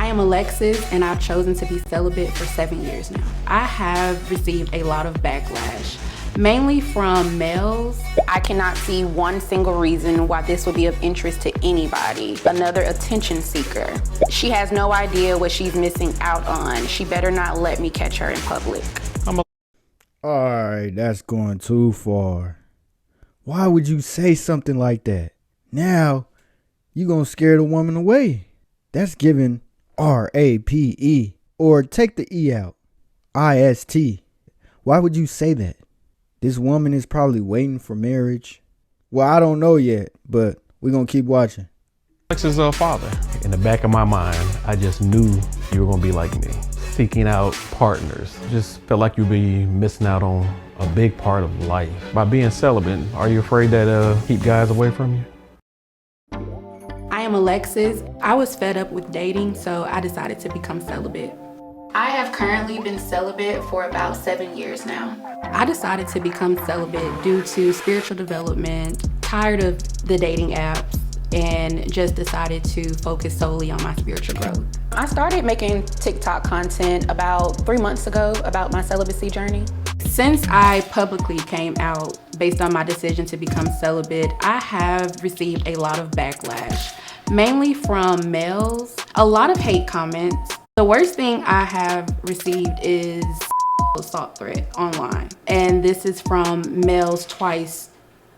I am Alexis, and I've chosen to be celibate for 7 years now. I have received a lot of backlash, mainly from males. I cannot see one single reason why this would be of interest to anybody. Another attention seeker. She has no idea what she's missing out on. She better not let me catch her in public. Alright, that's going too far. Why would you say something like that? Now, you gonna scare the woman away. That's giving R-A-P-E. Or take the E out. I-S-T. Why would you say that? This woman is probably waiting for marriage. Well, I don't know yet, but we're gonna keep watching. Alexis is a father. In the back of my mind, I just knew you were gonna be like me. Seeking out partners. Just felt like you'd be missing out on a big part of life. By being celibate, are you afraid that keep guys away from you? I am Alexis. I was fed up with dating, so I decided to become celibate. I have currently been celibate for about 7 years now. I decided to become celibate due to spiritual development, tired of the dating apps, and just decided to focus solely on my spiritual growth. I started making TikTok content about 3 months ago about my celibacy journey. Since I publicly came out based on my decision to become celibate, I have received a lot of backlash, mainly from males, a lot of hate comments. The worst thing I have received is assault threat online, and this is from males twice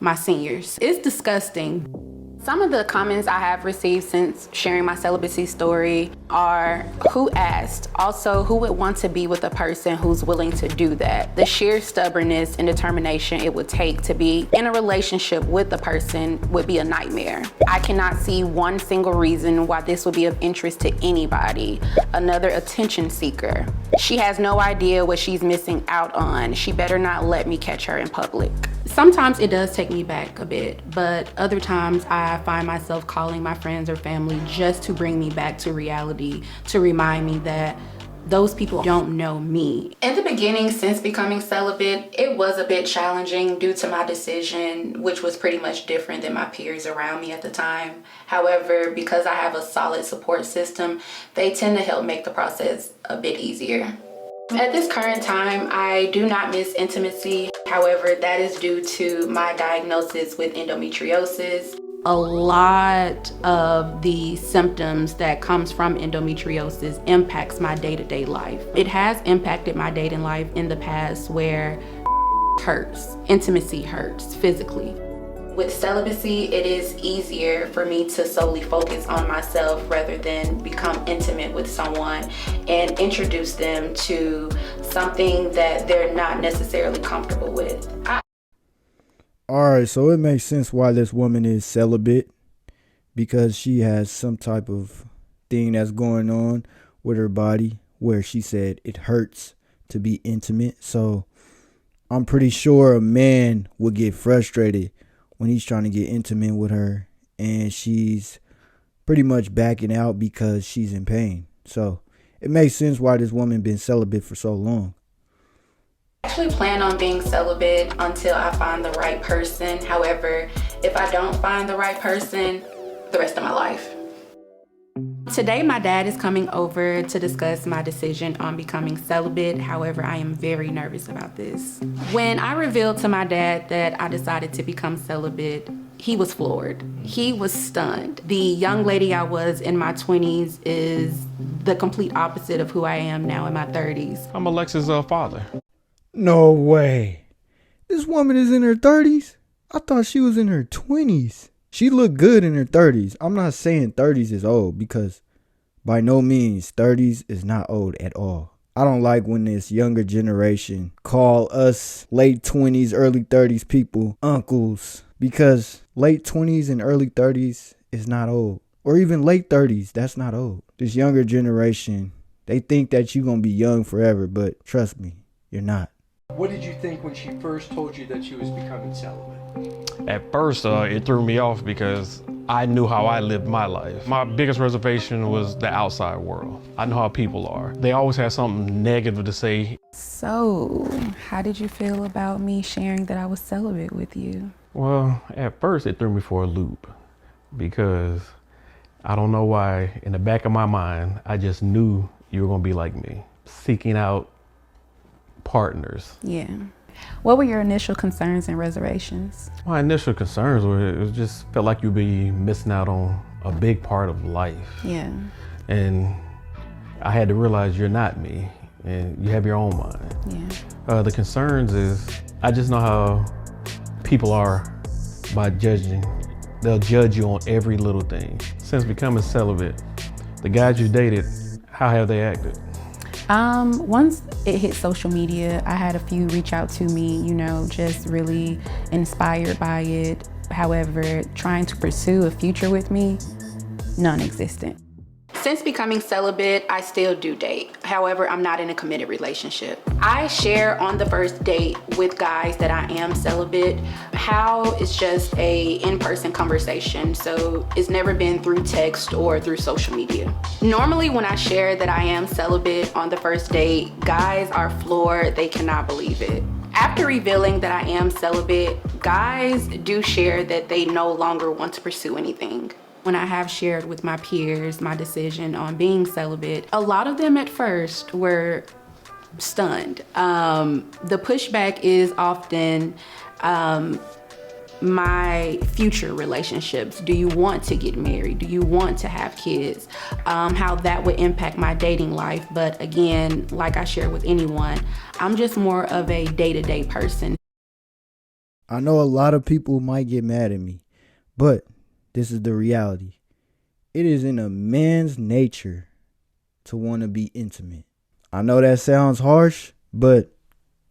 my seniors. It's disgusting. Some of the comments I have received since sharing my celibacy story are, who asked? Also, who would want to be with a person who's willing to do that? The sheer stubbornness and determination it would take to be in a relationship with a person would be a nightmare. I cannot see one single reason why this would be of interest to anybody. Another attention seeker. She has no idea what she's missing out on. She better not let me catch her in public. Sometimes it does take me back a bit, but other times I find myself calling my friends or family just to bring me back to reality, to remind me that those people don't know me. In the beginning, since becoming celibate, it was a bit challenging due to my decision, which was pretty much different than my peers around me at the time. However, because I have a solid support system, they tend to help make the process a bit easier. At this current time, I do not miss intimacy. However, that is due to my diagnosis with endometriosis. A lot of the symptoms that comes from endometriosis impacts my day-to-day life. It has impacted my dating life in the past where hurts, intimacy hurts physically. With celibacy, it is easier for me to solely focus on myself rather than become intimate with someone and introduce them to something that they're not necessarily comfortable with. Alright, so it makes sense why this woman is celibate, because she has some type of thing that's going on with her body where she said it hurts to be intimate. So I'm pretty sure a man would get frustrated when he's trying to get intimate with her and she's pretty much backing out because she's in pain. So it makes sense why this woman been celibate for so long. I actually plan on being celibate until I find the right person. However, if I don't find the right person, the rest of my life. Today, my dad is coming over to discuss my decision on becoming celibate. However, I am very nervous about this. When I revealed to my dad that I decided to become celibate, he was floored. He was stunned. The young lady I was in my 20s is the complete opposite of who I am now in my 30s. I'm Alexis' father. No way. This woman is in her 30s? I thought she was in her 20s. She looked good in her 30s. I'm not saying 30s is old, because by no means 30s is not old at all. I don't like when this younger generation call us late 20s, early 30s people uncles, because late 20s and early 30s is not old. Or even late 30s, that's not old. This younger generation, they think that you're going to be young forever, but trust me, you're not. What did you think when she first told you that she was becoming celibate? At first, it threw me off because I knew how I lived my life. My biggest reservation was the outside world. I know how people are. They always have something negative to say. So, how did you feel about me sharing that I was celibate with you? Well, at first it threw me for a loop because I don't know why, in the back of my mind, I just knew you were gonna be like me, seeking out partners. Yeah. What were your initial concerns and reservations? My initial concerns were it was just felt like you'd be missing out on a big part of life. Yeah. And I had to realize you're not me and you have your own mind. Yeah. The concerns is I just know how people are by judging. They'll judge you on every little thing. Since becoming celibate, the guys you dated, how have they acted? Once it hit social media, I had a few reach out to me, just really inspired by it. However, trying to pursue a future with me, non-existent. Since becoming celibate, I still do date. However, I'm not in a committed relationship. I share on the first date with guys that I am celibate. How it's just a in-person conversation, so it's never been through text or through social media. Normally when I share that I am celibate on the first date, guys are floored, they cannot believe it. After revealing that I am celibate, guys do share that they no longer want to pursue anything. When I have shared with my peers my decision on being celibate, a lot of them at first were stunned. The pushback is often my future relationships. Do you want to get married? Do you want to have kids? How that would impact my dating life. But again, like I share with anyone, I'm just more of a day-to-day person. I know a lot of people might get mad at me, but this is the reality. It is in a man's nature to want to be intimate. I know that sounds harsh, but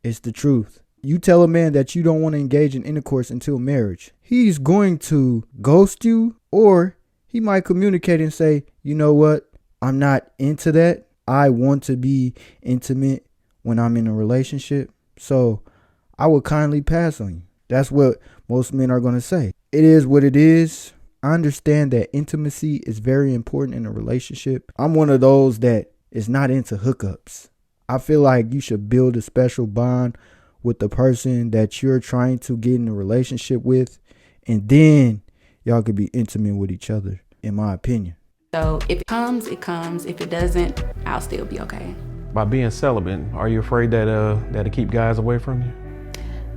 it's the truth. You tell a man that you don't want to engage in intercourse until marriage, he's going to ghost you, or he might communicate and say, you know what, I'm not into that. I want to be intimate when I'm in a relationship, so I would kindly pass on you. That's what most men are going to say. It is what it is. I understand that intimacy is very important in a relationship. I'm one of those that is not into hookups. I feel like you should build a special bond with the person that you're trying to get in a relationship with, and then y'all could be intimate with each other, in my opinion. So if it comes, it comes. If it doesn't, I'll still be okay. By being celibate, are you afraid that that'll keep guys away from you?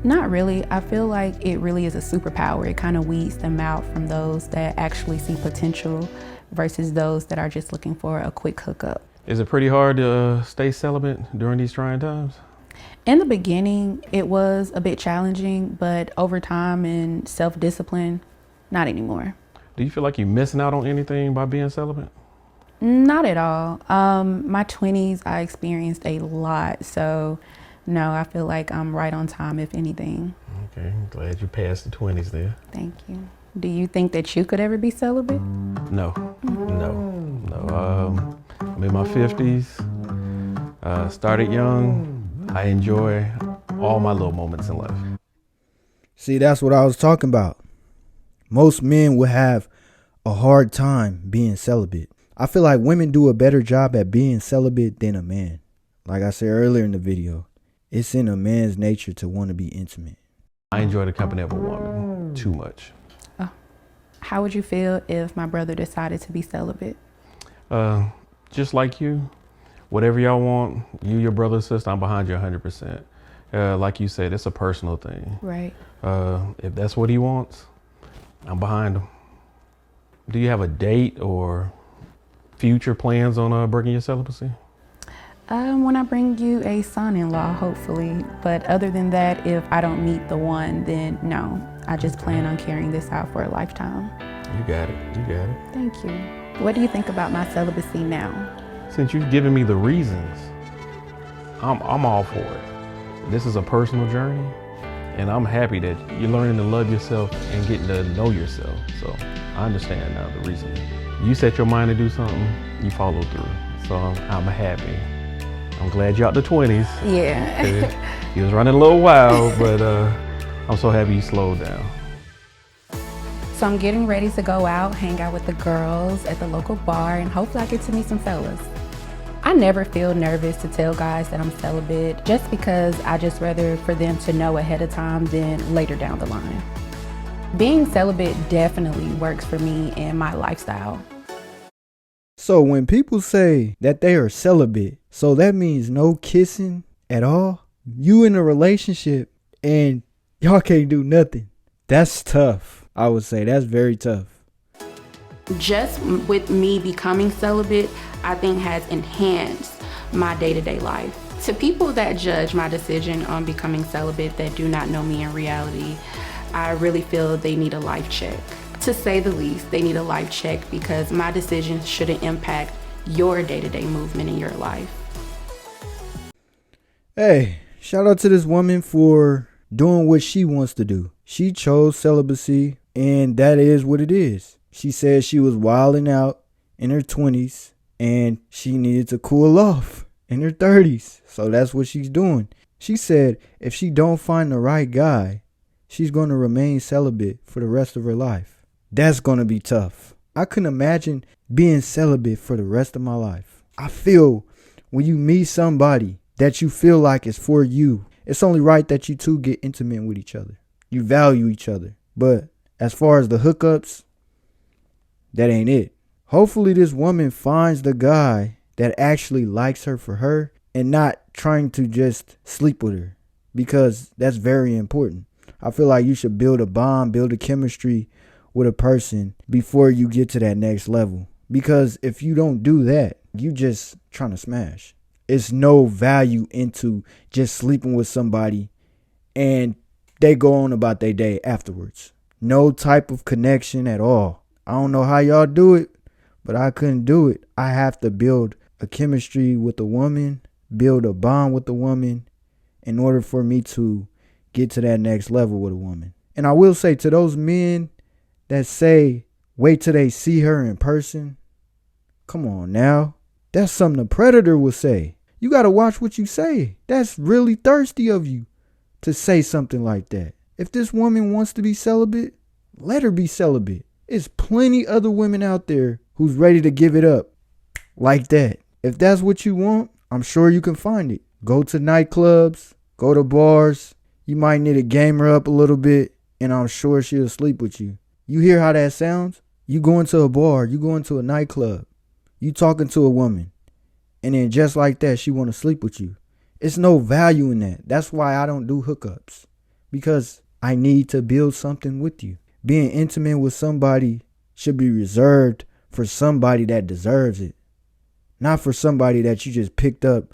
Not really. I feel like it really is a superpower. It kind of weeds them out from those that actually see potential versus those that are just looking for a quick hookup. Is it pretty hard to stay celibate during these trying times? In the beginning, it was a bit challenging, but over time and self-discipline, not anymore. Do you feel like you're missing out on anything by being celibate? Not at all. My 20s, I experienced a lot, so no, I feel like I'm right on time, if anything. Okay, I'm glad you passed the 20s there. Thank you. Do you think that you could ever be celibate? No. I'm in my 50s, started young. I enjoy all my little moments in life. See, that's what I was talking about. Most men would have a hard time being celibate. I feel like women do a better job at being celibate than a man. Like I said earlier in the video, it's in a man's nature to want to be intimate. I enjoy the company of a woman too much. Oh. How would you feel if my brother decided to be celibate? Just like you, whatever y'all want, you, your brother, sister, I'm behind you 100%. Like you said, it's a personal thing. Right. If that's what he wants, I'm behind him. Do you have a date or future plans on breaking your celibacy? When I bring you a son-in-law, hopefully. But other than that, if I don't meet the one, then no. I just plan on carrying this out for a lifetime. You got it. Thank you. What do you think about my celibacy now? Since you've given me the reasons, I'm all for it. This is a personal journey, and I'm happy that you're learning to love yourself and getting to know yourself. So I understand now the reason. You set your mind to do something, you follow through. So I'm happy. I'm glad you're out the 20s. Yeah. You was running a little wild, but I'm so happy you slowed down. So I'm getting ready to go out, hang out with the girls at the local bar, and hopefully I get to meet some fellas. I never feel nervous to tell guys that I'm celibate, just because I just rather for them to know ahead of time than later down the line. Being celibate definitely works for me and my lifestyle. So when people say that they are celibate, so that means no kissing at all? You in a relationship and y'all can't do nothing. That's tough. I would say that's very tough. Just with me becoming celibate, I think has enhanced my day-to-day life. To people that judge my decision on becoming celibate that do not know me in reality, I really feel they need a life check. To say the least, they need a life check because my decisions shouldn't impact your day-to-day movement in your life. Hey, shout out to this woman for doing what she wants to do. She chose celibacy, and that is what it is. She said she was wilding out in her 20s and she needed to cool off in her 30s. So that's what she's doing. She said if she don't find the right guy, she's going to remain celibate for the rest of her life. That's going to be tough. I couldn't imagine being celibate for the rest of my life. I feel when you meet somebody that you feel like is for you, it's only right that you two get intimate with each other. You value each other. But as far as the hookups, that ain't it. Hopefully this woman finds the guy that actually likes her for her and not trying to just sleep with her, because that's very important. I feel like you should build a bond, build a chemistry with a person before you get to that next level. Because if you don't do that, you just trying to smash. It's no value into just sleeping with somebody and they go on about their day afterwards. No type of connection at all. I don't know how y'all do it, but I couldn't do it. I have to build a chemistry with a woman, build a bond with a woman in order for me to get to that next level with a woman. And I will say to those men that say, wait till they see her in person. Come on now. That's something a predator would say. You got to watch what you say. That's really thirsty of you to say something like that. If this woman wants to be celibate, let her be celibate. There's plenty other women out there who's ready to give it up like that. If that's what you want, I'm sure you can find it. Go to nightclubs, go to bars. You might need to game her up a little bit, and I'm sure she'll sleep with you. You hear how that sounds? You going to a bar, you going to a nightclub, you talking to a woman, and then just like that, she want to sleep with you. It's no value in that. That's why I don't do hookups, because I need to build something with you. Being intimate with somebody should be reserved for somebody that deserves it. Not for somebody that you just picked up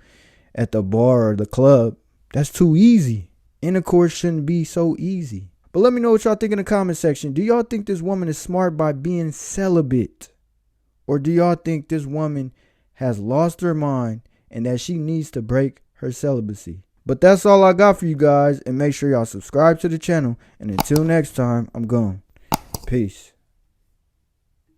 at the bar or the club. That's too easy. Intercourse shouldn't be so easy. But let me know what y'all think in the comment section. Do y'all think this woman is smart by being celibate? Or do y'all think this woman has lost her mind and that she needs to break her celibacy? But that's all I got for you guys. And make sure y'all subscribe to the channel. And until next time, I'm gone. Peace.